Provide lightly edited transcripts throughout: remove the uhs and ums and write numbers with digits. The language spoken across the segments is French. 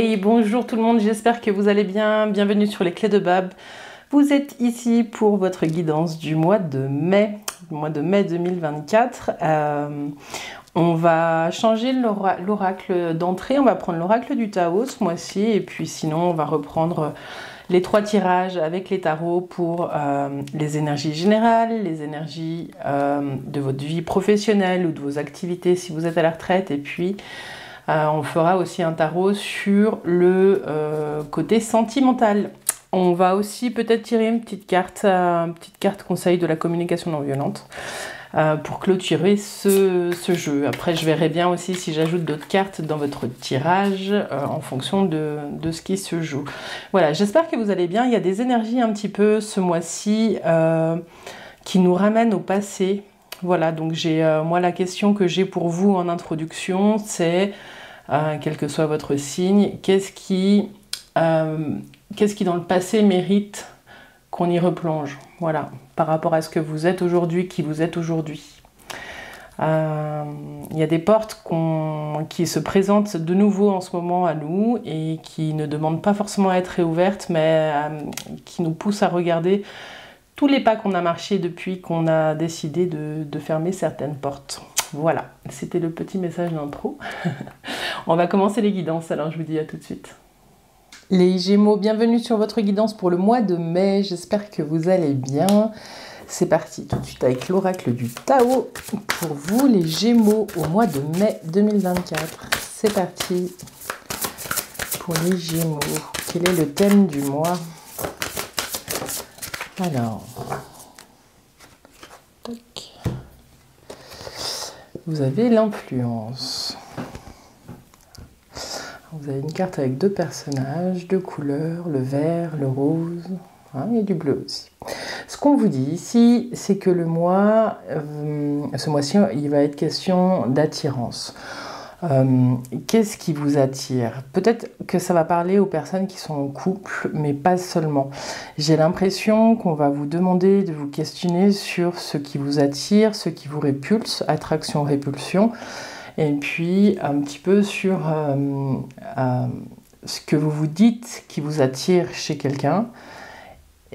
Hey, bonjour tout le monde, j'espère que vous allez bien. Bienvenue sur les clés de Bab. Vous êtes ici pour votre guidance du mois de mai, 2024. On va changer l'oracle d'entrée, on va prendre l'oracle du Tao ce mois-ci et puis sinon on va reprendre les 3 tirages avec les tarots pour les énergies générales, les énergies de votre vie professionnelle ou de vos activités si vous êtes à la retraite, et puis on fera aussi un tarot sur le côté sentimental. On va aussi peut-être tirer une petite carte conseil de la communication non violente pour clôturer ce jeu. Après, je verrai bien aussi si j'ajoute d'autres cartes dans votre tirage en fonction de ce qui se joue. Voilà, j'espère que vous allez bien. Il y a des énergies un petit peu ce mois-ci qui nous ramènent au passé. Voilà, donc moi la question que j'ai pour vous en introduction, c'est quel que soit votre signe, qu'est-ce qui dans le passé mérite qu'on y replonge, voilà, par rapport à ce que vous êtes aujourd'hui, qui vous êtes aujourd'hui. Il y a des portes qui se présentent de nouveau en ce moment à nous et qui ne demandent pas forcément à être réouvertes, mais qui nous poussent à regarder tous les pas qu'on a marchés depuis qu'on a décidé de fermer certaines portes. Voilà, c'était le petit message d'intro. On va commencer les guidances, alors je vous dis à tout de suite. Les Gémeaux, bienvenue sur votre guidance pour le mois de mai. J'espère que vous allez bien. C'est parti tout de suite avec l'oracle du Tao pour vous les Gémeaux au mois de mai 2024. C'est parti pour les Gémeaux. Quel est le thème du mois? Alors, vous avez l'influence. Vous avez une carte avec 2 personnages, 2 couleurs, le vert, le rose, il y a du bleu aussi. Ce qu'on vous dit ici, c'est que le mois, ce mois-ci, il va être question d'attirance. Qu'est-ce qui vous attire? Peut-être que ça va parler aux personnes qui sont en couple, mais pas seulement. J'ai l'impression qu'on va vous demander de vous questionner sur ce qui vous attire, ce qui vous répulse, attraction, répulsion, et puis un petit peu sur ce que vous vous dites qui vous attire chez quelqu'un.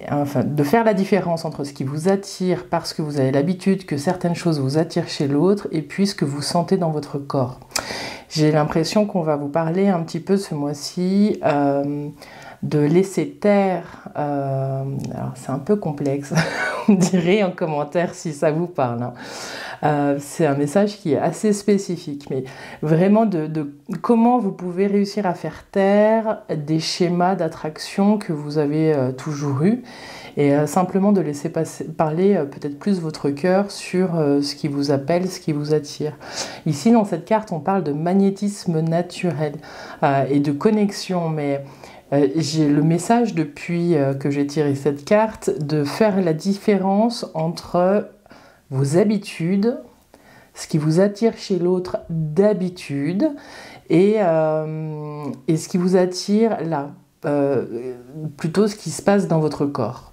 Enfin, de faire la différence entre ce qui vous attire parce que vous avez l'habitude que certaines choses vous attirent chez l'autre et puis ce que vous sentez dans votre corps. J'ai l'impression qu'on va vous parler un petit peu ce mois-ci de laisser taire. Alors c'est un peu complexe, vous me direz en commentaire si ça vous parle. C'est un message qui est assez spécifique, mais vraiment de comment vous pouvez réussir à faire taire des schémas d'attraction que vous avez toujours eus, et simplement de laisser parler peut-être plus votre cœur sur ce qui vous appelle, ce qui vous attire. Ici, dans cette carte, on parle de magnétisme naturel et de connexion, mais j'ai le message depuis que j'ai tiré cette carte de faire la différence entre vos habitudes, ce qui vous attire chez l'autre d'habitude, et ce qui vous attire là, plutôt ce qui se passe dans votre corps.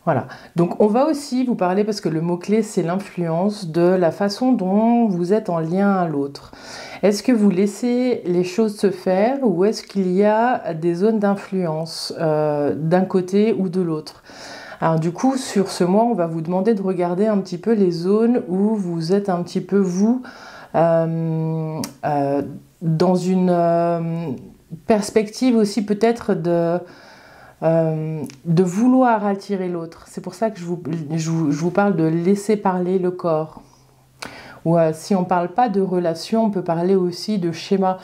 Voilà, donc on va aussi vous parler, parce que le mot-clé c'est l'influence, de la façon dont vous êtes en lien à l'autre. Est-ce que vous laissez les choses se faire ou est-ce qu'il y a des zones d'influence d'un côté ou de l'autre? Alors du coup, sur ce mois, on va vous demander de regarder un petit peu les zones où vous êtes un petit peu, vous, dans une perspective aussi peut-être de vouloir attirer l'autre. C'est pour ça que je vous parle de laisser parler le corps. Ou si on ne parle pas de relation, on peut parler aussi de schéma.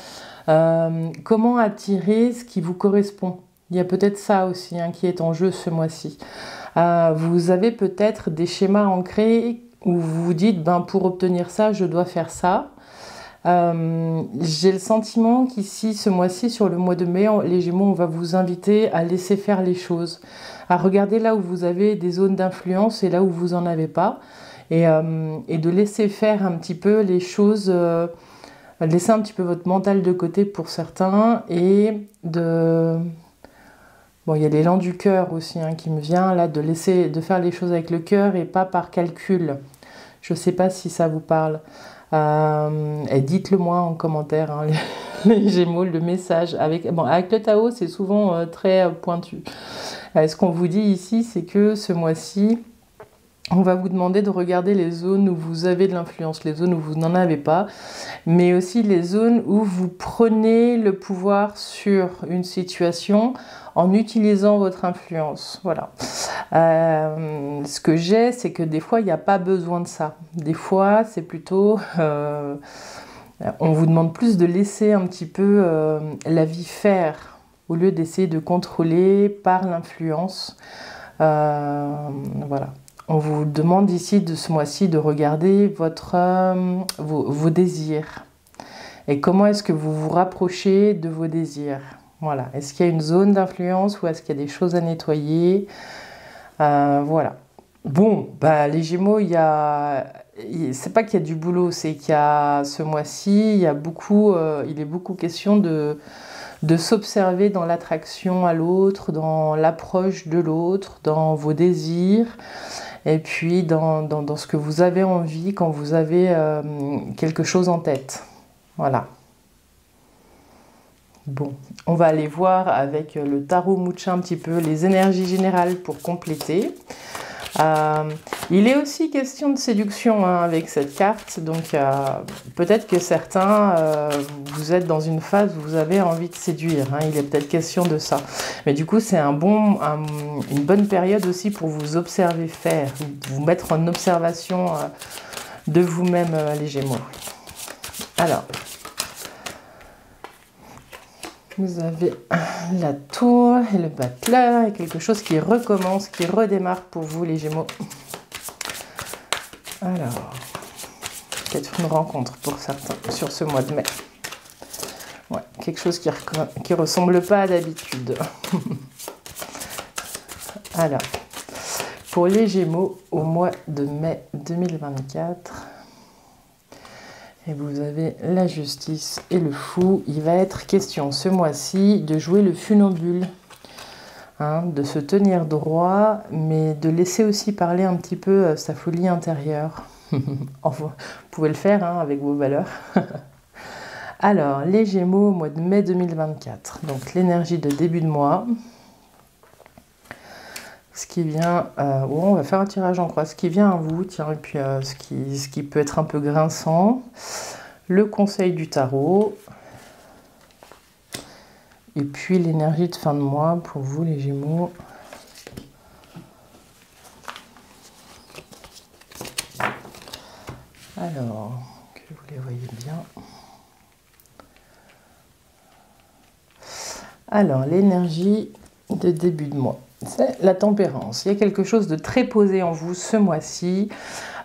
Comment attirer ce qui vous correspond? Il y a peut-être ça aussi qui est en jeu ce mois-ci. Vous avez peut-être des schémas ancrés où vous vous dites pour obtenir ça, je dois faire ça. J'ai le sentiment qu'ici, ce mois-ci, sur le mois de mai, les Gémeaux, on va vous inviter à laisser faire les choses, à regarder là où vous avez des zones d'influence et là où vous n'en avez pas, et de laisser faire un petit peu les choses, laisser un petit peu votre mental de côté pour certains, et de... Bon, il y a l'élan du cœur aussi qui me vient, là, de faire les choses avec le cœur et pas par calcul. Je ne sais pas si ça vous parle. Et dites-le moi en commentaire, les Gémeaux, le message. Bon, avec le Tao, c'est souvent très pointu. Ce qu'on vous dit ici, c'est que ce mois-ci, on va vous demander de regarder les zones où vous avez de l'influence, les zones où vous n'en avez pas, mais aussi les zones où vous prenez le pouvoir sur une situation en utilisant votre influence. Voilà. Ce que j'ai, c'est que des fois, il n'y a pas besoin de ça. Des fois, c'est plutôt... on vous demande plus de laisser un petit peu la vie faire, au lieu d'essayer de contrôler par l'influence. Voilà. On vous demande ici, de ce mois-ci, de regarder vos désirs. Et comment est-ce que vous vous rapprochez de vos désirs? Voilà. Est-ce qu'il y a une zone d'influence ou est-ce qu'il y a des choses à nettoyer? Voilà. Bon, les Gémeaux, c'est pas qu'il y a du boulot, c'est qu'il y a ce mois-ci, il est beaucoup question de s'observer dans l'attraction à l'autre, dans l'approche de l'autre, dans vos désirs, et puis dans ce que vous avez envie quand vous avez quelque chose en tête. Voilà. Bon, on va aller voir avec le tarot Mucha un petit peu les énergies générales pour compléter. Il est aussi question de séduction avec cette carte, donc peut-être que certains, vous êtes dans une phase où vous avez envie de séduire, il est peut-être question de ça. Mais du coup, c'est une bonne période aussi pour vous observer faire, vous mettre en observation de vous-même, les Gémeaux. Alors, vous avez la tour et le battleur et quelque chose qui recommence, qui redémarre pour vous les Gémeaux. Alors, peut-être une rencontre pour certains sur ce mois de mai. Ouais, quelque chose qui ressemble pas à d'habitude. Alors, pour les Gémeaux au mois de mai 2024... Et vous avez la justice et le fou. Il va être question ce mois-ci de jouer le funambule. De se tenir droit, mais de laisser aussi parler un petit peu sa folie intérieure. Enfin, vous pouvez le faire avec vos valeurs. Alors, les Gémeaux au mois de mai 2024. Donc, l'énergie de début de mois. Ce qui vient... on va faire un tirage en croix. Ce qui vient à vous, tiens, et puis ce qui peut être un peu grinçant. Le conseil du tarot. Et puis l'énergie de fin de mois pour vous, les Gémeaux. Alors, que vous les voyez bien. Alors, l'énergie de début de mois. C'est la tempérance. Il y a quelque chose de très posé en vous ce mois-ci,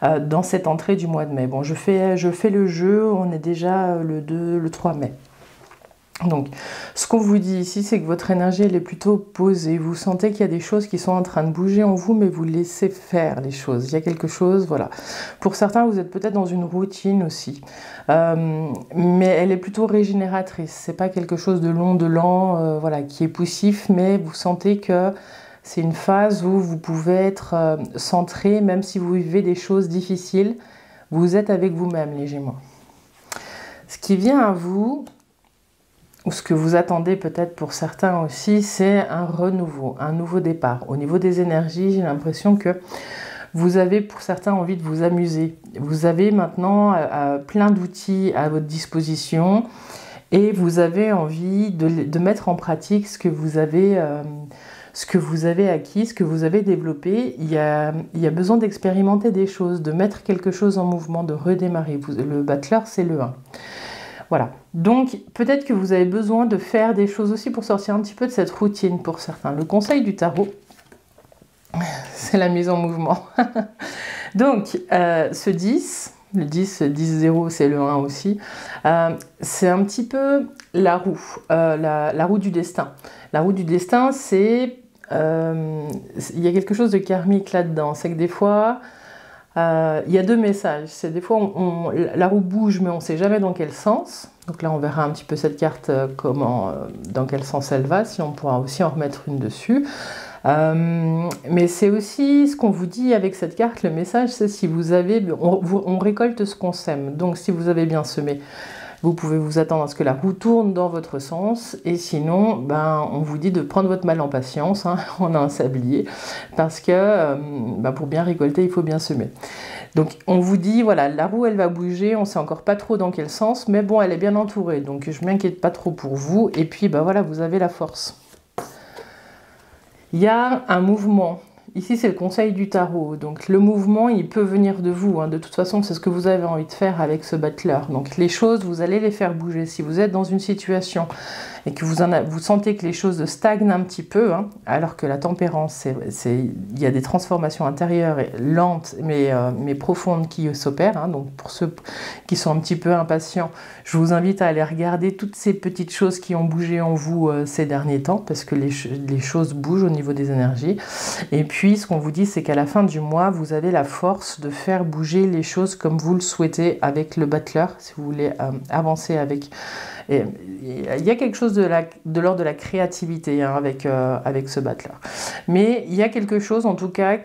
dans cette entrée du mois de mai. Bon, je fais le jeu, on est déjà le 3 mai. Donc, ce qu'on vous dit ici, c'est que votre énergie, elle est plutôt posée. Vous sentez qu'il y a des choses qui sont en train de bouger en vous, mais vous laissez faire les choses. Il y a quelque chose, voilà. Pour certains, vous êtes peut-être dans une routine aussi. Mais elle est plutôt régénératrice. C'est pas quelque chose de long, de lent, voilà, qui est poussif, mais vous sentez que c'est une phase où vous pouvez être centré, même si vous vivez des choses difficiles. Vous êtes avec vous-même, les Gémeaux. Ce qui vient à vous... ou ce que vous attendez peut-être pour certains aussi, c'est un renouveau, un nouveau départ. Au niveau des énergies, j'ai l'impression que vous avez pour certains envie de vous amuser. Vous avez maintenant plein d'outils à votre disposition et vous avez envie de mettre en pratique ce que vous avez acquis, ce que vous avez développé. Il y a besoin d'expérimenter des choses, de mettre quelque chose en mouvement, de redémarrer. Le battleur, c'est le 1. Voilà, donc peut-être que vous avez besoin de faire des choses aussi pour sortir un petit peu de cette routine pour certains. Le conseil du tarot, c'est la mise en mouvement. Donc, ce 10, le 10-0, c'est le 1 aussi, c'est un petit peu la roue, la roue du destin. La roue du destin, c'est... il y a quelque chose de karmique là-dedans, c'est que des fois... il y a deux messages. C'est des fois, la roue bouge, mais on ne sait jamais dans quel sens. Donc là, on verra un petit peu cette carte, dans quel sens elle va, si on pourra aussi en remettre une dessus. Mais c'est aussi ce qu'on vous dit avec cette carte, le message, c'est si vous avez... On récolte ce qu'on sème. Donc, si vous avez bien semé, vous pouvez vous attendre à ce que la roue tourne dans votre sens, et sinon, ben, on vous dit de prendre votre mal en patience, hein, on a un sablier, parce que pour bien récolter, il faut bien semer. Donc on vous dit, voilà, la roue elle va bouger, on ne sait encore pas trop dans quel sens, mais bon, elle est bien entourée, donc je ne m'inquiète pas trop pour vous, et puis ben voilà, vous avez la force. Il y a un mouvement. Ici, c'est le conseil du tarot. Donc, le mouvement, il peut venir de vous. Hein. De toute façon, c'est ce que vous avez envie de faire avec ce battleur. Donc, les choses, vous allez les faire bouger. Si vous êtes dans une situation et que vous sentez que les choses stagnent un petit peu, hein, alors que la tempérance, il y a des transformations intérieures lentes mais profondes qui s'opèrent. Hein. Donc, pour ceux qui sont un petit peu impatients, je vous invite à aller regarder toutes ces petites choses qui ont bougé en vous ces derniers temps, parce que les choses bougent au niveau des énergies. Et puis, ce qu'on vous dit, c'est qu'à la fin du mois, vous avez la force de faire bouger les choses comme vous le souhaitez avec le battleur, si vous voulez avancer avec. Et il y a quelque chose de l'ordre de la créativité hein, avec ce battleur. Mais il y a quelque chose, en tout cas,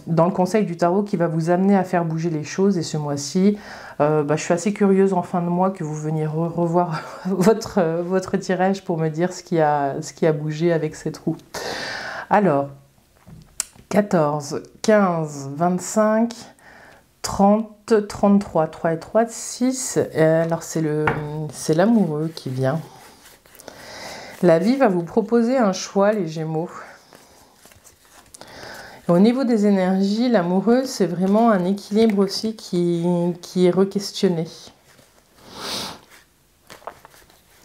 dans le conseil du tarot, qui va vous amener à faire bouger les choses. Et ce mois-ci, je suis assez curieuse en fin de mois que vous veniez revoir votre tirage pour me dire ce qui a bougé avec cette roue. Alors, 14, 15, 25, 30, 33, 3 et 3, 6. Alors, c'est l'amoureux qui vient. La vie va vous proposer un choix, les Gémeaux. Au niveau des énergies, l'amoureux, c'est vraiment un équilibre aussi qui est re-questionné.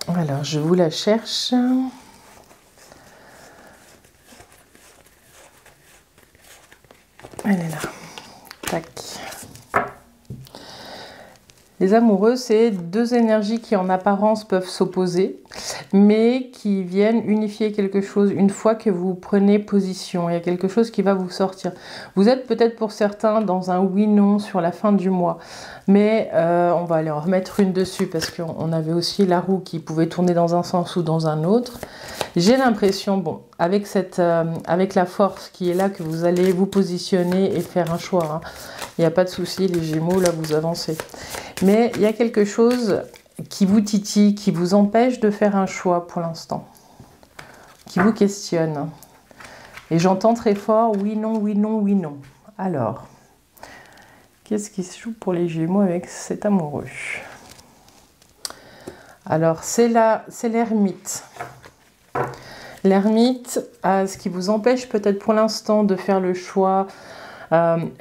Alors, je vous la cherche. Elle est là. Tac. Les amoureux, c'est deux énergies qui en apparence peuvent s'opposer, mais qui viennent unifier quelque chose une fois que vous prenez position. Il y a quelque chose qui va vous sortir. Vous êtes peut-être pour certains dans un oui-non sur la fin du mois, mais on va aller en remettre une dessus parce qu'on avait aussi la roue qui pouvait tourner dans un sens ou dans un autre. J'ai l'impression, bon, avec la force qui est là, que vous allez vous positionner et faire un choix. Hein. Il n'y a pas de souci, les Gémeaux, là, vous avancez. Mais il y a quelque chose qui vous titille, qui vous empêche de faire un choix pour l'instant, qui vous questionne. Et j'entends très fort oui, non, oui, non, oui, non. Alors, qu'est-ce qui se joue pour les Gémeaux avec cet amoureux? Alors, c'est l'ermite. L'ermite, ce qui vous empêche peut-être pour l'instant de faire le choix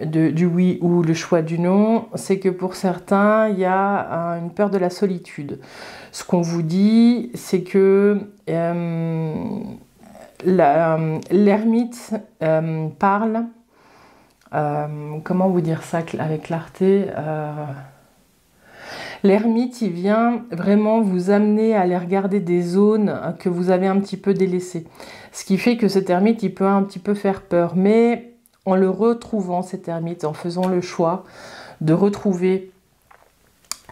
du oui ou le choix du non, c'est que pour certains, il y a une peur de la solitude. Ce qu'on vous dit, c'est que l'ermite parle, comment vous dire ça avec clarté, l'ermite, il vient vraiment vous amener à aller regarder des zones que vous avez un petit peu délaissées. Ce qui fait que cet ermite, il peut un petit peu faire peur. Mais en le retrouvant, cet ermite, en faisant le choix de retrouver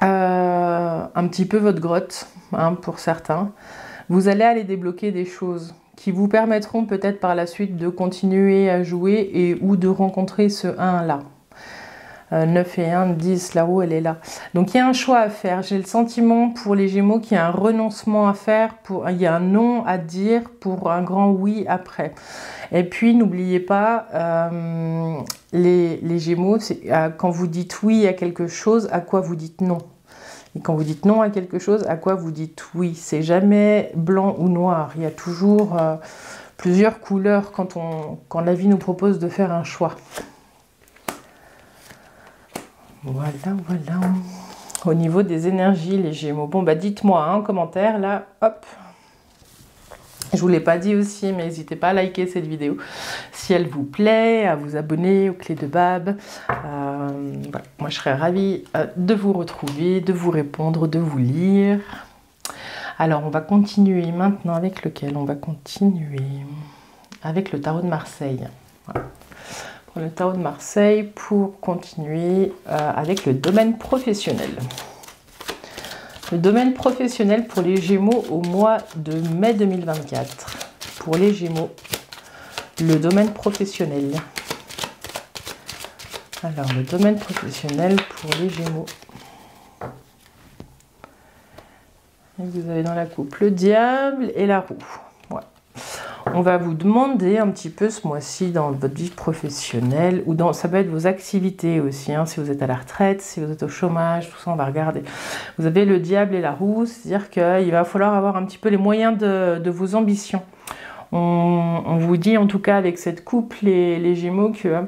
un petit peu votre grotte, hein, pour certains, vous allez aller débloquer des choses qui vous permettront peut-être par la suite de continuer à jouer et ou de rencontrer ce 1-là. 9 et 1, 10, la roue elle est là. Donc il y a un choix à faire. J'ai le sentiment pour les Gémeaux qu'il y a un renoncement à faire, il y a un non à dire pour un grand oui après. Et puis n'oubliez pas, les Gémeaux, quand vous dites oui à quelque chose, à quoi vous dites non. Et quand vous dites non à quelque chose, à quoi vous dites oui. C'est jamais blanc ou noir. Il y a toujours plusieurs couleurs quand la vie nous propose de faire un choix. Voilà, voilà. Au niveau des énergies, les Gémeaux. Bon, bah dites-moi en commentaire, là, hop. Je vous l'ai pas dit aussi, mais n'hésitez pas à liker cette vidéo si elle vous plaît, à vous abonner aux Clés de Bab. Voilà. Moi, je serais ravie de vous retrouver, de vous répondre, de vous lire. Alors, on va continuer maintenant avec lequel? On va continuer avec le tarot de Marseille. Voilà. Pour le tarot de Marseille, pour continuer avec le domaine professionnel. Le domaine professionnel pour les Gémeaux au mois de mai 2024. Pour les Gémeaux, le domaine professionnel. Alors, le domaine professionnel pour les Gémeaux. Et vous avez dans la coupe le diable et la roue. Ouais. On va vous demander un petit peu ce mois-ci dans votre vie professionnelle ou dans, ça peut être vos activités aussi, hein, si vous êtes à la retraite, si vous êtes au chômage, tout ça on va regarder. Vous avez le diable et la roue, c'est-à-dire qu'il va falloir avoir un petit peu les moyens de vos ambitions. On vous dit en tout cas avec cette coupe, les Gémeaux, que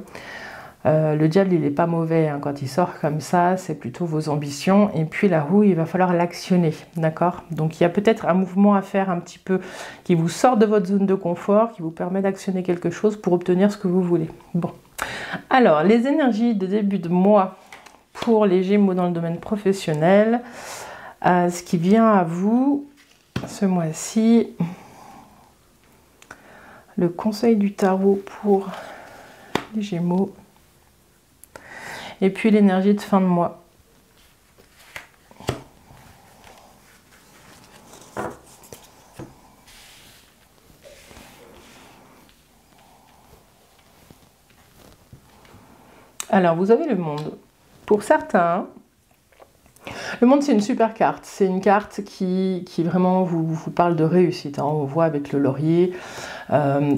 le diable il n'est pas mauvais, hein, quand il sort comme ça, c'est plutôt vos ambitions. Et puis la roue, il va falloir l'actionner, d'accord? Donc il y a peut-être un mouvement à faire un petit peu qui vous sort de votre zone de confort, qui vous permet d'actionner quelque chose pour obtenir ce que vous voulez. Bon, alors les énergies de début de mois pour les Gémeaux dans le domaine professionnel, ce qui vient à vous ce mois-ci, le conseil du tarot pour les Gémeaux. Et puis l'énergie de fin de mois. Alors, vous avez le monde. Pour certains, le monde, c'est une super carte. C'est une carte qui vraiment vous parle de réussite, hein. On voit avec le laurier.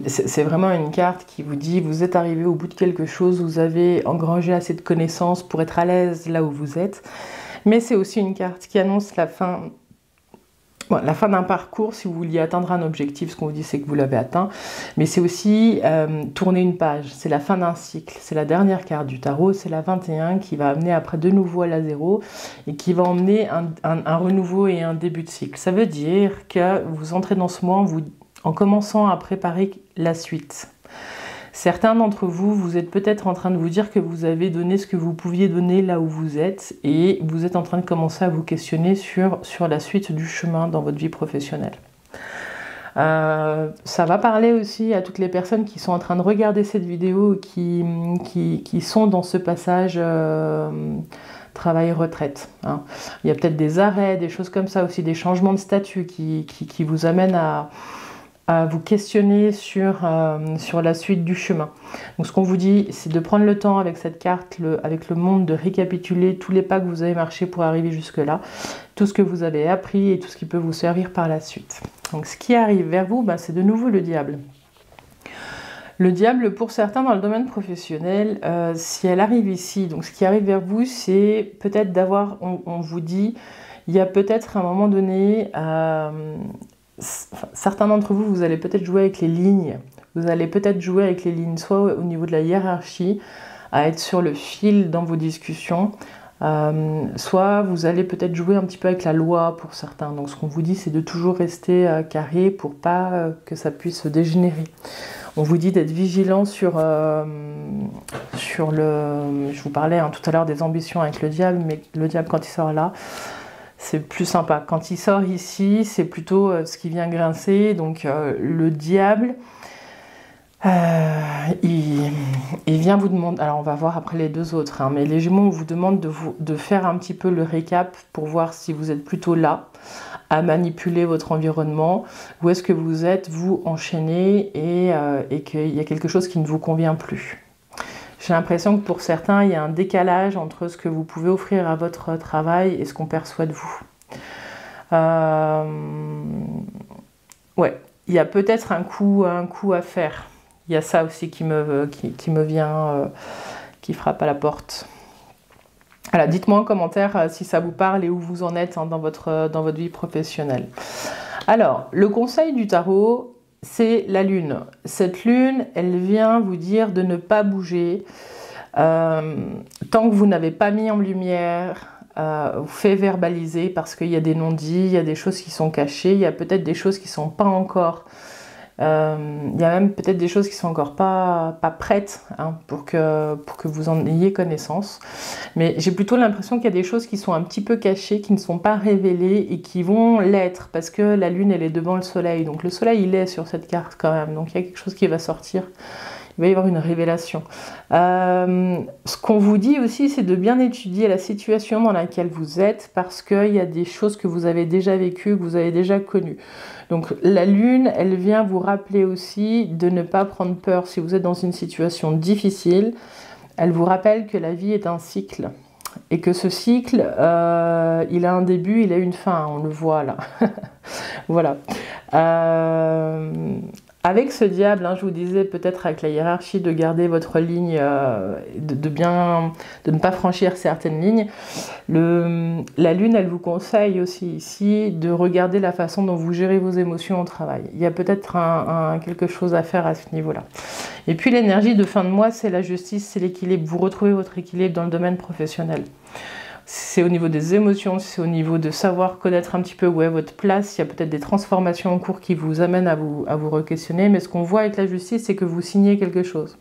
C'est vraiment une carte qui vous dit, vous êtes arrivé au bout de quelque chose, vous avez engrangé assez de connaissances pour être à l'aise là où vous êtes. Mais c'est aussi une carte qui annonce la fin d'un parcours. Si vous vouliez atteindre un objectif, ce qu'on vous dit, c'est que vous l'avez atteint. Mais c'est aussi tourner une page. C'est la fin d'un cycle. C'est la dernière carte du tarot. C'est la 21 qui va amener après de nouveau à la 0 et qui va emmener un renouveau et un début de cycle. Ça veut dire que vous entrez dans ce mois en commençant à préparer la suite. Certains d'entre vous, vous êtes peut-être en train de vous dire que vous avez donné ce que vous pouviez donner là où vous êtes et vous êtes en train de commencer à vous questionner sur la suite du chemin dans votre vie professionnelle. Ça va parler aussi à toutes les personnes qui sont en train de regarder cette vidéo, qui sont dans ce passage travail-retraite, hein. Il y a peut-être des arrêts, des choses comme ça aussi, des changements de statut qui vous amènent à vous questionner sur la suite du chemin. Donc ce qu'on vous dit, c'est de prendre le temps avec cette carte, avec le monde, de récapituler tous les pas que vous avez marchés pour arriver jusque-là, tout ce que vous avez appris et tout ce qui peut vous servir par la suite. Donc ce qui arrive vers vous, c'est de nouveau le diable. Le diable, pour certains dans le domaine professionnel, si elle arrive ici, donc ce qui arrive vers vous, c'est peut-être d'avoir, on vous dit, il y a peut-être à un moment donné... certains d'entre vous, vous allez peut-être jouer avec les lignes. Vous allez peut-être jouer avec les lignes, soit au niveau de la hiérarchie, à être sur le fil dans vos discussions, soit vous allez peut-être jouer un petit peu avec la loi pour certains. Donc ce qu'on vous dit, c'est de toujours rester carré pour pas que ça puisse se dégénérer. On vous dit d'être vigilant sur le... Je vous parlais tout à l'heure des ambitions avec le diable, mais le diable, quand il sort là, c'est plus sympa. Quand il sort ici, c'est plutôt ce qui vient grincer. Donc le diable, il vient vous demander... Alors on va voir après les deux autres, hein, mais les Gémeaux, on vous demande de faire un petit peu le récap pour voir si vous êtes plutôt là, à manipuler votre environnement, ou est-ce que vous êtes, vous, enchaîné et qu'il y a quelque chose qui ne vous convient plus. J'ai l'impression que pour certains, il y a un décalage entre ce que vous pouvez offrir à votre travail et ce qu'on perçoit de vous. Ouais, il y a peut-être un coup à faire. Il y a ça aussi qui me vient, qui frappe à la porte. Voilà, dites-moi en commentaire si ça vous parle et où vous en êtes, hein, dans votre vie professionnelle. Alors, le conseil du tarot, c'est la lune. Cette lune, elle vient vous dire de ne pas bouger tant que vous n'avez pas mis en lumière, fait verbaliser, parce qu'il y a des non-dits, il y a des choses qui sont cachées, il y a peut-être des choses qui ne sont pas encore... il y a même peut-être des choses qui sont encore pas prêtes, hein, pour que vous en ayez connaissance. Mais j'ai plutôt l'impression qu'il y a des choses qui sont un petit peu cachées, qui ne sont pas révélées et qui vont l'être, parce que la lune, elle est devant le soleil. Donc le soleil, il est sur cette carte quand même. Donc il y a quelque chose qui va sortir. Il va y avoir une révélation. Ce qu'on vous dit aussi, c'est de bien étudier la situation dans laquelle vous êtes, parce qu'il y a des choses que vous avez déjà vécues, que vous avez déjà connues. Donc la lune, elle vient vous rappeler aussi de ne pas prendre peur si vous êtes dans une situation difficile. Elle vous rappelle que la vie est un cycle et que ce cycle, il a un début, il a une fin, on le voit là. Voilà. Avec ce diable, je vous disais peut-être avec la hiérarchie de garder votre ligne, de ne pas franchir certaines lignes. La lune, elle vous conseille aussi ici de regarder la façon dont vous gérez vos émotions au travail. Il y a peut-être quelque chose à faire à ce niveau-là. Et puis l'énergie de fin de mois, c'est la justice, c'est l'équilibre. Vous retrouvez votre équilibre dans le domaine professionnel. C'est au niveau des émotions, c'est au niveau de savoir connaître un petit peu où est votre place. Il y a peut-être des transformations en cours qui vous amènent à vous re-questionner. Mais ce qu'on voit avec la justice, c'est que vous signez quelque chose.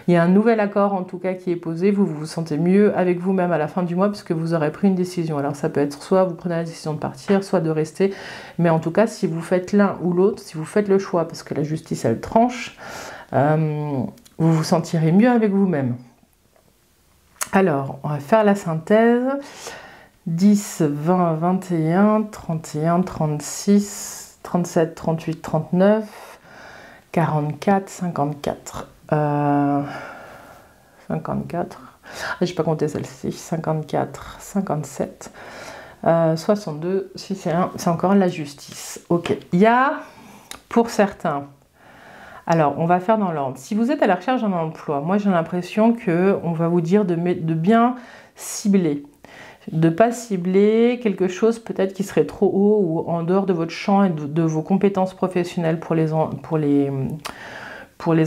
Il y a un nouvel accord en tout cas qui est posé. Vous vous sentez mieux avec vous-même à la fin du mois puisque vous aurez pris une décision. Alors ça peut être soit vous prenez la décision de partir, soit de rester. Mais en tout cas, si vous faites l'un ou l'autre, si vous faites le choix, parce que la justice, elle tranche, vous vous sentirez mieux avec vous-même. Alors, on va faire la synthèse. 10, 20, 21, 31, 36, 37, 38, 39, 44, 54. 54. Je n'ai pas compté celle-ci. 54, 57, 62, 6 et 1. C'est encore la justice. Ok. Il y a, pour certains... Alors, on va faire dans l'ordre. Si vous êtes à la recherche d'un emploi, moi j'ai l'impression qu'on va vous dire de bien cibler. De ne pas cibler quelque chose peut-être qui serait trop haut ou en dehors de votre champ et de vos compétences professionnelles pour les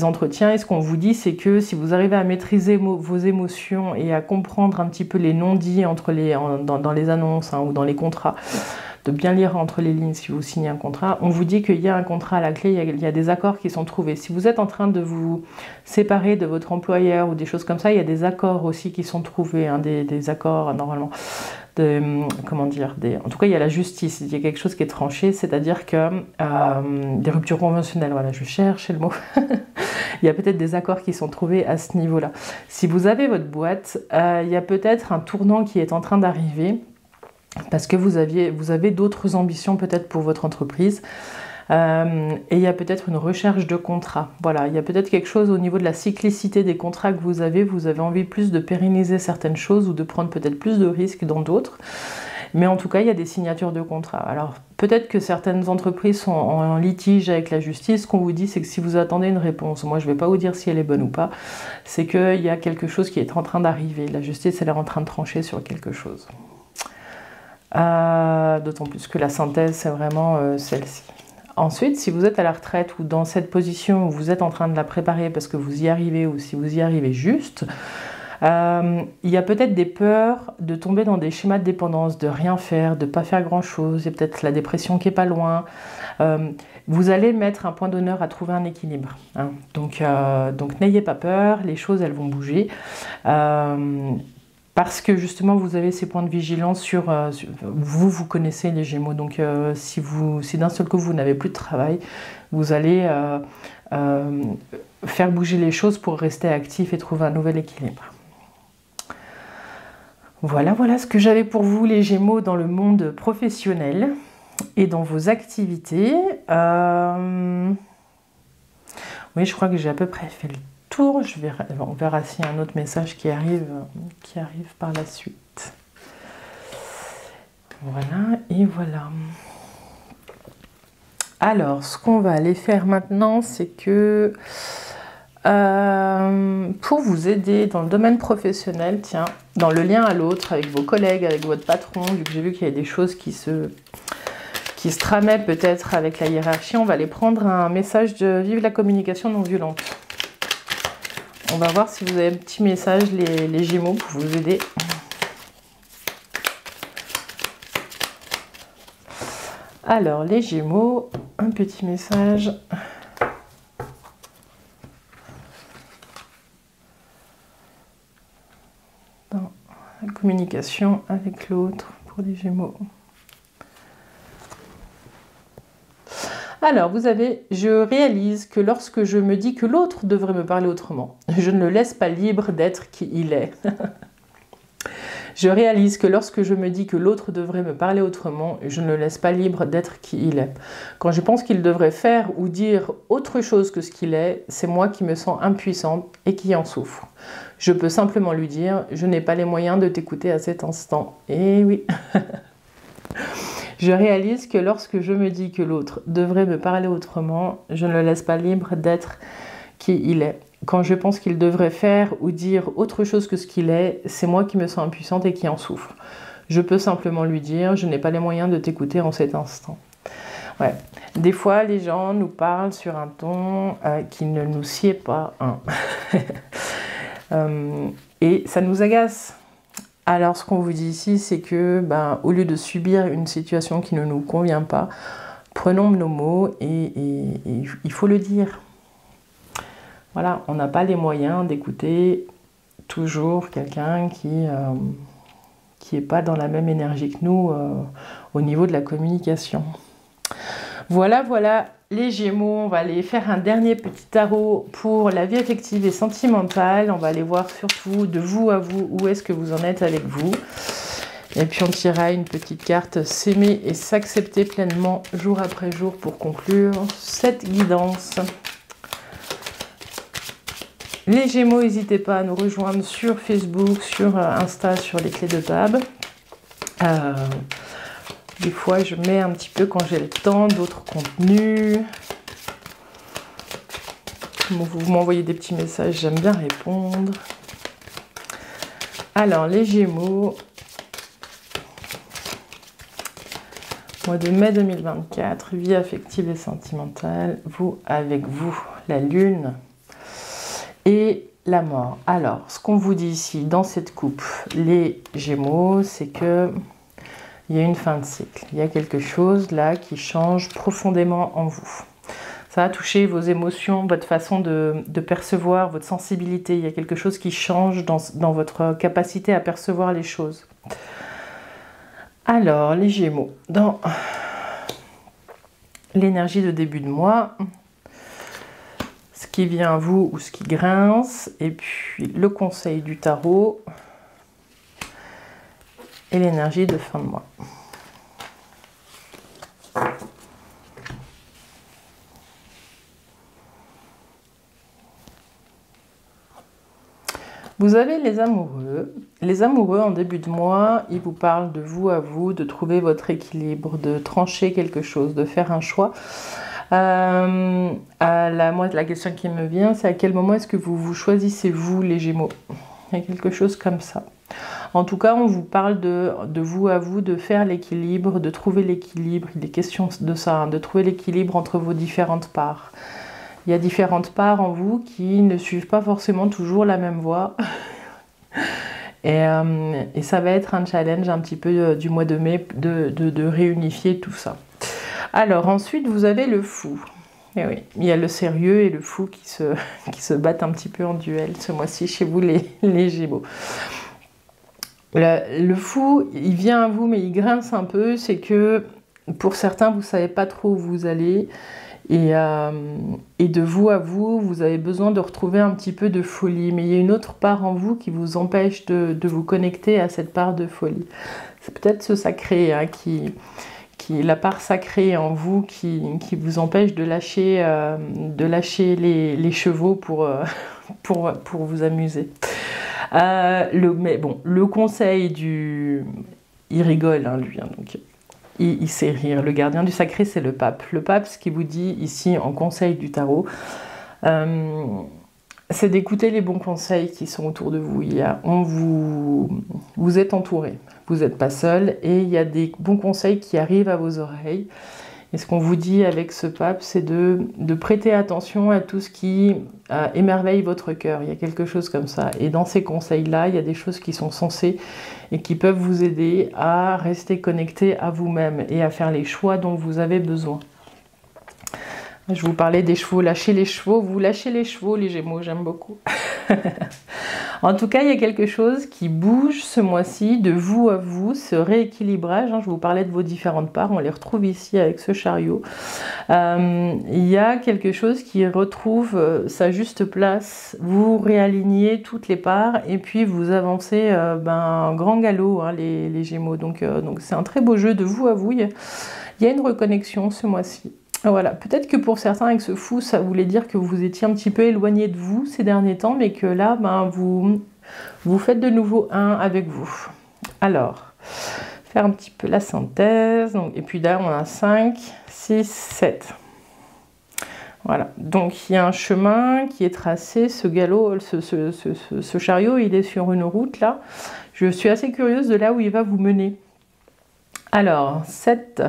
entretiens. Et ce qu'on vous dit, c'est que si vous arrivez à maîtriser vos émotions et à comprendre un petit peu les non-dits dans les annonces ou dans les contrats, de bien lire entre les lignes si vous signez un contrat, on vous dit qu'il y a un contrat à la clé, il y a des accords qui sont trouvés. Si vous êtes en train de vous séparer de votre employeur ou des choses comme ça, il y a des accords aussi qui sont trouvés, des accords normalement, en tout cas il y a la justice, il y a quelque chose qui est tranché, c'est-à-dire que des ruptures conventionnelles, voilà, je cherche le mot, il y a peut-être des accords qui sont trouvés à ce niveau-là. Si vous avez votre boîte, il y a peut-être un tournant qui est en train d'arriver, parce que vous avez d'autres ambitions peut-être pour votre entreprise et il y a peut-être une recherche de contrat. Voilà, il y a peut-être quelque chose au niveau de la cyclicité des contrats que vous avez envie plus de pérenniser certaines choses ou de prendre peut-être plus de risques dans d'autres. Mais en tout cas, il y a des signatures de contrats. Alors, peut-être que certaines entreprises sont en litige avec la justice. Ce qu'on vous dit, c'est que si vous attendez une réponse, moi je ne vais pas vous dire si elle est bonne ou pas, c'est qu'il y a quelque chose qui est en train d'arriver. La justice, elle est en train de trancher sur quelque chose. D'autant plus que la synthèse, c'est vraiment celle-ci. Ensuite, si vous êtes à la retraite ou dans cette position où vous êtes en train de la préparer parce que vous y arrivez ou si vous y arrivez juste, il y a peut-être des peurs de tomber dans des schémas de dépendance, de rien faire, de ne pas faire grand-chose. Il y a peut-être la dépression qui n'est pas loin. Vous allez mettre un point d'honneur à trouver un équilibre. Donc n'ayez pas peur, les choses, elles vont bouger. Parce que justement, vous avez ces points de vigilance sur vous connaissez les Gémeaux. Donc, si d'un seul coup, vous n'avez plus de travail, vous allez faire bouger les choses pour rester actif et trouver un nouvel équilibre. Voilà ce que j'avais pour vous, les Gémeaux, dans le monde professionnel et dans vos activités. Oui, je crois que j'ai à peu près fait le tour. On verra s'il y a un autre message qui arrive par la suite. Voilà, et voilà. Alors, ce qu'on va aller faire maintenant, c'est que pour vous aider dans le domaine professionnel, tiens, dans le lien à l'autre, avec vos collègues, avec votre patron, vu que j'ai vu qu'il y a des choses qui se tramaient peut-être avec la hiérarchie, on va aller prendre un message de Vive la communication non violente. On va voir si vous avez un petit message, les Gémeaux, pour vous aider. Alors, les Gémeaux, un petit message. Dans la communication avec l'autre pour les Gémeaux. Alors, je réalise que lorsque je me dis que l'autre devrait me parler autrement, je ne le laisse pas libre d'être qui il est. Je réalise que lorsque je me dis que l'autre devrait me parler autrement, je ne le laisse pas libre d'être qui il est. Quand je pense qu'il devrait faire ou dire autre chose que ce qu'il est, c'est moi qui me sens impuissante et qui en souffre. Je peux simplement lui dire « Je n'ai pas les moyens de t'écouter à cet instant. » Eh oui. Je réalise que lorsque je me dis que l'autre devrait me parler autrement, je ne le laisse pas libre d'être qui il est. Quand je pense qu'il devrait faire ou dire autre chose que ce qu'il est, c'est moi qui me sens impuissante et qui en souffre. Je peux simplement lui dire « Je n'ai pas les moyens de t'écouter en cet instant. » Ouais. Des fois, les gens nous parlent sur un ton qui ne nous sied pas. Hein. Et ça nous agace. Alors, ce qu'on vous dit ici, c'est que, au lieu de subir une situation qui ne nous convient pas, prenons nos mots et il faut le dire. Voilà, on n'a pas les moyens d'écouter toujours quelqu'un qui n'est pas dans la même énergie que nous au niveau de la communication. Voilà, voilà les Gémeaux. On va aller faire un dernier petit tarot pour la vie affective et sentimentale. On va aller voir surtout de vous à vous, où est-ce que vous en êtes avec vous. Et puis on tirera une petite carte, s'aimer et s'accepter pleinement jour après jour pour conclure cette guidance. Les Gémeaux, n'hésitez pas à nous rejoindre sur Facebook, sur Insta, sur les clés de Bab. Des fois, je mets un petit peu quand j'ai le temps d'autres contenus. Vous m'envoyez des petits messages, j'aime bien répondre. Alors, les Gémeaux, mois de mai 2024, vie affective et sentimentale, vous avec vous, la Lune et la mort. Alors, ce qu'on vous dit ici dans cette coupe, les Gémeaux, c'est que il y a une fin de cycle. Il y a quelque chose là qui change profondément en vous. Ça va toucher vos émotions, votre façon de percevoir, votre sensibilité. Il y a quelque chose qui change dans votre capacité à percevoir les choses. Alors, les Gémeaux, dans l'énergie de début de mois, ce qui vient à vous ou ce qui grince, et puis le conseil du tarot et l'énergie de fin de mois. Vous avez les amoureux. Les amoureux, en début de mois, ils vous parlent de vous à vous, de trouver votre équilibre, de trancher quelque chose, de faire un choix. Moi, la question qui me vient, c'est à quel moment est-ce que vous choisissez, vous, les Gémeaux? Il y a quelque chose comme ça. En tout cas, on vous parle de vous à vous, de faire l'équilibre, de trouver l'équilibre. Il est question de ça, hein, de trouver l'équilibre entre vos différentes parts. Il y a différentes parts en vous qui ne suivent pas forcément toujours la même voie. Et ça va être un challenge un petit peu du mois de mai de réunifier tout ça. Alors ensuite, vous avez le fou. Et oui, il y a le sérieux et le fou qui se battent un petit peu en duel ce mois-ci chez vous, les Gémeaux. Le fou, il vient à vous, mais il grince un peu. C'est que pour certains, vous ne savez pas trop où vous allez. Et de vous à vous, vous avez besoin de retrouver un petit peu de folie. Mais il y a une autre part en vous qui vous empêche de vous connecter à cette part de folie. C'est peut-être ce sacré, hein, la part sacrée en vous qui vous empêche de lâcher les chevaux pour vous amuser. Mais bon, le conseil il rigole, hein, lui, hein, donc... Il sait rire. Le gardien du sacré, c'est le pape. Le pape, ce qu'il vous dit ici en conseil du tarot, c'est d'écouter les bons conseils qui sont autour de vous. Vous êtes entouré, vous n'êtes pas seul et il y a des bons conseils qui arrivent à vos oreilles. Et ce qu'on vous dit avec ce pape, c'est de prêter attention à tout ce qui émerveille votre cœur. Il y a quelque chose comme ça. Et dans ces conseils-là, il y a des choses qui sont sensées et qui peuvent vous aider à rester connecté à vous-même et à faire les choix dont vous avez besoin. Je vous parlais des chevaux, lâchez les chevaux, vous lâchez les chevaux, les Gémeaux, j'aime beaucoup. En tout cas, il y a quelque chose qui bouge ce mois-ci, de vous à vous, ce rééquilibrage. Je vous parlais de vos différentes parts, on les retrouve ici avec ce chariot. Il y a quelque chose qui retrouve sa juste place. Vous réalignez toutes les parts et puis vous avancez un grand galop, les Gémeaux. Donc c'est un très beau jeu de vous à vous. Il y a une reconnexion ce mois-ci. Voilà, peut-être que pour certains avec ce fou, ça voulait dire que vous étiez un petit peu éloigné de vous ces derniers temps, mais que là, vous faites de nouveau un avec vous. Alors, faire un petit peu la synthèse. Donc, et puis là, on a 5, 6, 7. Voilà, donc il y a un chemin qui est tracé, ce galop, ce chariot, il est sur une route là. Je suis assez curieuse de là où il va vous mener. Alors, 7,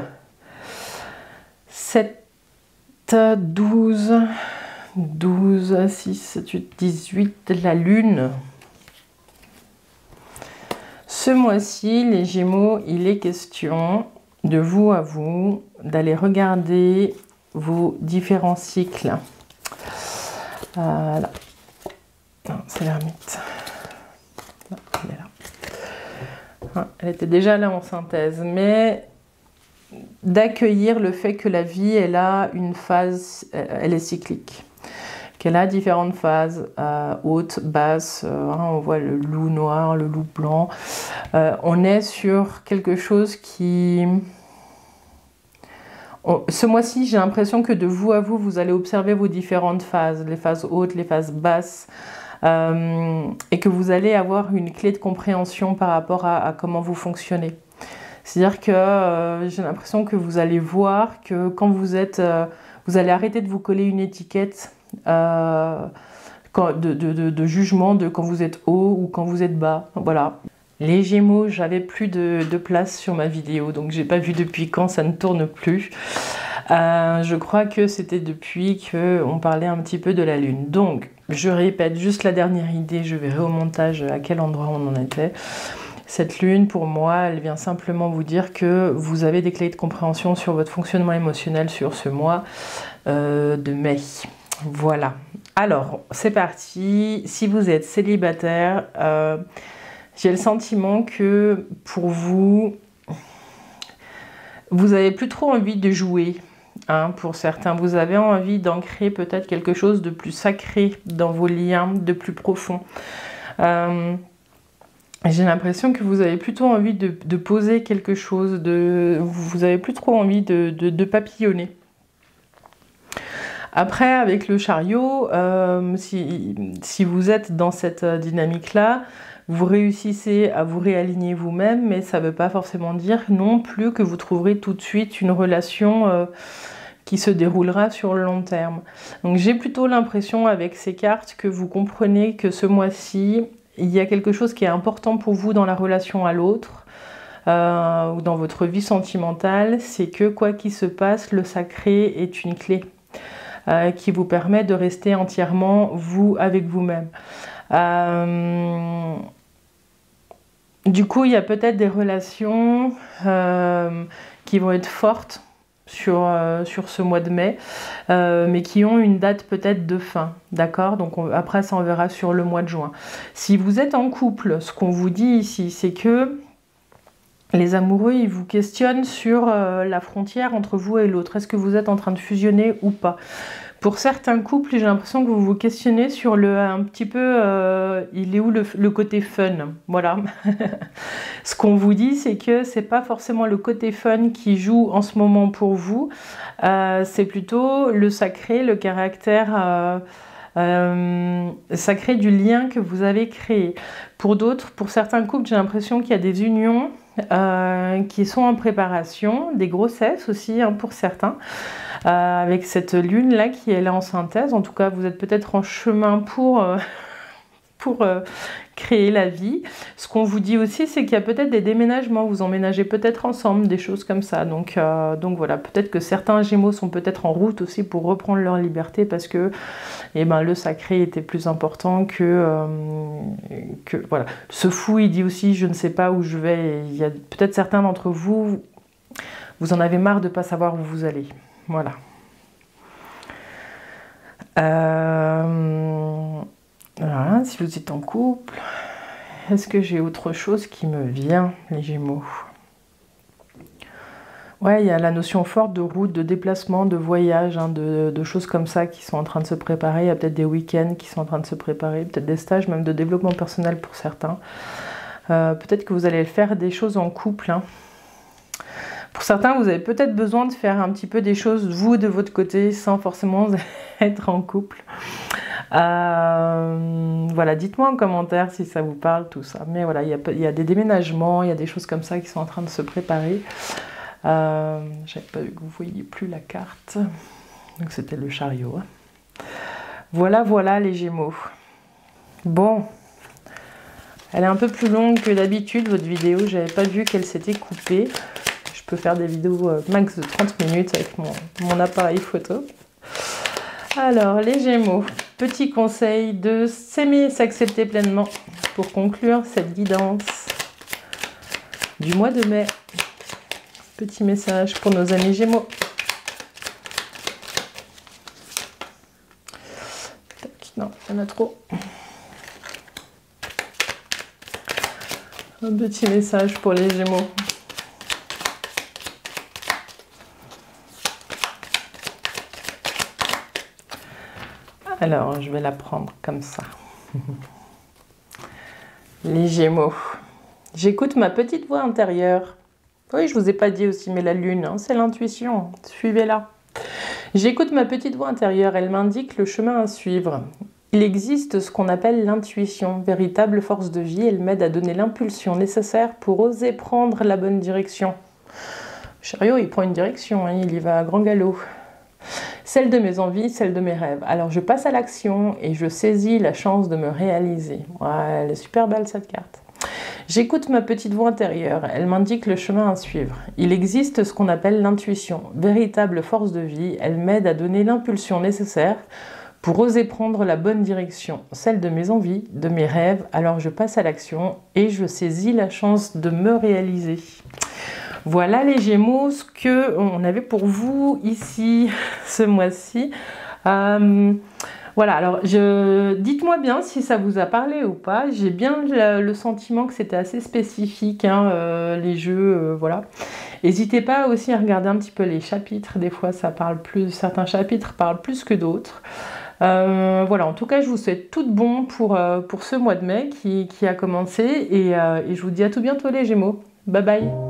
12, 6, 7, 8, 18, la lune. Ce mois-ci, les Gémeaux, il est question de vous à vous, d'aller regarder vos différents cycles. Voilà. C'est l'ermite. Elle est là. Elle était déjà là en synthèse, mais d'accueillir le fait que la vie, elle a une phase, elle est cyclique, qu'elle a différentes phases, hautes, basses, on voit le loup noir, le loup blanc, on est sur quelque chose qui... Ce mois-ci, j'ai l'impression que de vous à vous, vous allez observer vos différentes phases, les phases hautes, les phases basses, et que vous allez avoir une clé de compréhension par rapport à comment vous fonctionnez. C'est-à-dire que j'ai l'impression que vous allez voir que quand vous êtes... vous allez arrêter de vous coller une étiquette de jugement de quand vous êtes haut ou quand vous êtes bas. Voilà. Les Gémeaux, j'avais plus de place sur ma vidéo, donc j'ai pas vu depuis quand ça ne tourne plus. Je crois que c'était depuis qu'on parlait un petit peu de la Lune. Donc, je répète juste la dernière idée, je verrai au montage à quel endroit on en était. Cette lune, pour moi, elle vient simplement vous dire que vous avez des clés de compréhension sur votre fonctionnement émotionnel sur ce mois de mai. Voilà. Alors, c'est parti. Si vous êtes célibataire, j'ai le sentiment que pour vous, vous n'avez plus trop envie de jouer. Pour certains, vous avez envie d'ancrer peut-être quelque chose de plus sacré dans vos liens, de plus profond. J'ai l'impression que vous avez plutôt envie de poser quelque chose, vous avez plus trop envie de papillonner. Après, avec le chariot, si vous êtes dans cette dynamique-là, vous réussissez à vous réaligner vous-même, mais ça ne veut pas forcément dire non plus que vous trouverez tout de suite une relation qui se déroulera sur le long terme. Donc j'ai plutôt l'impression avec ces cartes que vous comprenez que ce mois-ci, il y a quelque chose qui est important pour vous dans la relation à l'autre ou dans votre vie sentimentale, c'est que quoi qu'il se passe, le sacré est une clé qui vous permet de rester entièrement vous avec vous-même. Du coup, il y a peut-être des relations qui vont être fortes sur ce mois de mai, mais qui ont une date peut-être de fin, d'accord? Donc après, ça on verra sur le mois de juin. Si vous êtes en couple, ce qu'on vous dit ici, c'est que les amoureux, ils vous questionnent sur la frontière entre vous et l'autre. Est-ce que vous êtes en train de fusionner ou pas? Pour certains couples, j'ai l'impression que vous vous questionnez sur un petit peu, il est où le côté fun? Voilà. Ce qu'on vous dit, c'est que c'est pas forcément le côté fun qui joue en ce moment pour vous, c'est plutôt le sacré, le caractère sacré du lien que vous avez créé. Pour d'autres, pour certains couples, j'ai l'impression qu'il y a des unions qui sont en préparation, des grossesses aussi pour certains, avec cette lune là qui est là en synthèse. En tout cas, vous êtes peut-être en chemin pour créer la vie. Ce qu'on vous dit aussi, c'est qu'il y a peut-être des déménagements, vous emménagez peut-être ensemble, des choses comme ça. Donc voilà, peut-être que certains Gémeaux sont peut-être en route aussi pour reprendre leur liberté parce que le sacré était plus important que voilà. Ce fou, il dit aussi, je ne sais pas où je vais. Il y a peut-être certains d'entre vous, vous en avez marre de ne pas savoir où vous allez. Voilà. Voilà, si vous êtes en couple, est-ce que j'ai autre chose qui me vient, les Gémeaux? Ouais, il y a la notion forte de route, de déplacement, de voyage, hein, de choses comme ça qui sont en train de se préparer. Il y a peut-être des week-ends qui sont en train de se préparer, peut-être des stages, même de développement personnel pour certains. Peut-être que vous allez faire des choses en couple, hein. Pour certains, vous avez peut-être besoin de faire un petit peu des choses, vous, de votre côté, sans forcément être en couple. Voilà, dites-moi en commentaire si ça vous parle, tout ça. Mais voilà, il y a des déménagements, il y a des choses comme ça qui sont en train de se préparer. J'avais pas vu que vous voyiez plus la carte. Donc c'était le chariot, hein. Voilà, voilà les Gémeaux. Bon, elle est un peu plus longue que d'habitude, votre vidéo. J'avais pas vu qu'elle s'était coupée. Je peux faire des vidéos max de 30 minutes avec mon appareil photo. Alors, les Gémeaux, petit conseil de s'aimer et s'accepter pleinement pour conclure cette guidance du mois de mai. Petit message pour nos amis Gémeaux. Non, il y en a trop. Un petit message pour les Gémeaux. Alors, je vais la prendre comme ça. Les Gémeaux. J'écoute ma petite voix intérieure. Oui, je vous ai pas dit aussi, mais la lune, hein, c'est l'intuition. Suivez-la. J'écoute ma petite voix intérieure. Elle m'indique le chemin à suivre. Il existe ce qu'on appelle l'intuition, véritable force de vie. Elle m'aide à donner l'impulsion nécessaire pour oser prendre la bonne direction. Le chariot, il prend une direction, hein, il y va à grand galop. Celle de mes envies, celle de mes rêves. Alors je passe à l'action et je saisis la chance de me réaliser. Ouais, elle est super belle cette carte. J'écoute ma petite voix intérieure, elle m'indique le chemin à suivre. Il existe ce qu'on appelle l'intuition, véritable force de vie. Elle m'aide à donner l'impulsion nécessaire pour oser prendre la bonne direction, celle de mes envies, de mes rêves. Alors je passe à l'action et je saisis la chance de me réaliser. Voilà les Gémeaux, ce qu'on avait pour vous ici ce mois-ci. Voilà, alors dites-moi bien si ça vous a parlé ou pas. J'ai bien le sentiment que c'était assez spécifique, hein, les jeux, voilà. N'hésitez pas aussi à regarder un petit peu les chapitres. Des fois, ça parle plus, certains chapitres parlent plus que d'autres. Voilà, en tout cas, je vous souhaite tout de bon pour ce mois de mai qui a commencé. Et je vous dis à tout bientôt les Gémeaux. Bye bye.